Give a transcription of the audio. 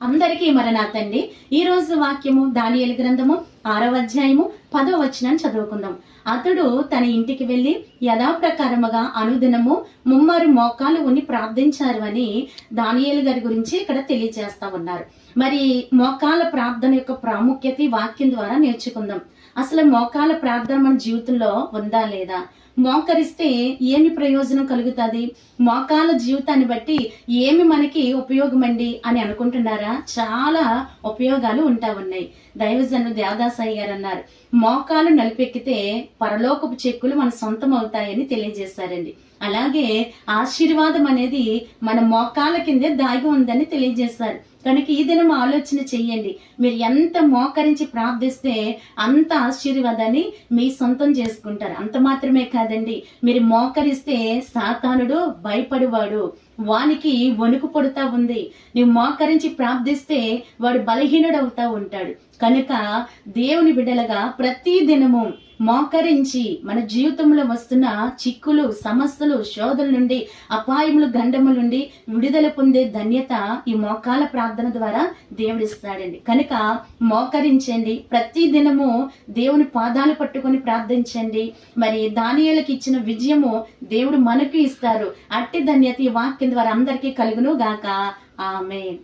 అందరికీ మరణాతండి. ఈ రోజు వాక్యము దానియేలు గ్రంథము 6వ అధ్యాయము 10వ వచనాన్ని చదువుకుందాం. అతడు తన ఇంటికి వెళ్లి యథాప్రకారముగా అనుదినము ముమ్మరు మోకాలు ఉని ప్రార్థించారు అని దానియేలు గారి గురించి ఇక్కడ తెలియజేస్తా ఉన్నారు. మరి మోకాల ప్రార్థన యొక్క ప్రాముఖ్యత వాక్యం ద్వారా నేర్చుకుందాం. అసలు మోకాల ప్రార్థన మన జీవితంలో ఉందా లేదా? మోకరిస్తే ఏమి ప్రయోజనం కలుగుతుంది? మోకాల జీవితాన్ని బట్టి ఏమి మనకి ఉపయోగమండి అని అనుకుంటున్నారా? చాలా ఉపయోగాలు ఉన్నాయి. దైవజనులు దేవదాసాయి గారు అన్నారు, మోకాలు నలిపెక్కితే పరలోకపు చెక్కులు మన సొంతం అవుతాయని తెలియజేశారండి. అలాగే ఆశీర్వాదం అనేది మన మోకాల కిందే దాగి ఉందని తెలియజేశారు. కనుక ఈ దినం ఆలోచన చెయ్యండి. మీరు ఎంత మోకరించి ప్రార్థిస్తే అంత ఆశీర్వాదాన్ని మీ సొంతం చేసుకుంటారు. అంత మాత్రమే కాదండి, మీరు మోకరిస్తే సాతానుడు భయపడువాడు, వానికి వణుకు పడుతా ఉంది. నువ్వు మోకరించి ప్రార్థిస్తే వాడు బలహీనుడు అవుతా ఉంటాడు. కనుక దేవుని బిడ్డలుగా ప్రతి దినము మోకరించి మన జీవితంలో వస్తున్న చిక్కులు, సమస్యలు, శోధల నుండి, అపాయములు, గండముల నుండి విడుదల పొందే ధన్యత ఈ మోకాల ప్రార్థన ద్వారా దేవుడిస్తాడండి. కనుక మోకరించండి. ప్రతి దినము దేవుని పాదాలు పట్టుకొని ప్రార్థించండి. మరి దానియేలుకి ఇచ్చిన విజయము దేవుడు మనకు ఇస్తారు. అట్టి ధన్యత ఈ వాక్యం ద్వారా అందరికీ కలుగును గాక. ఆమేన్.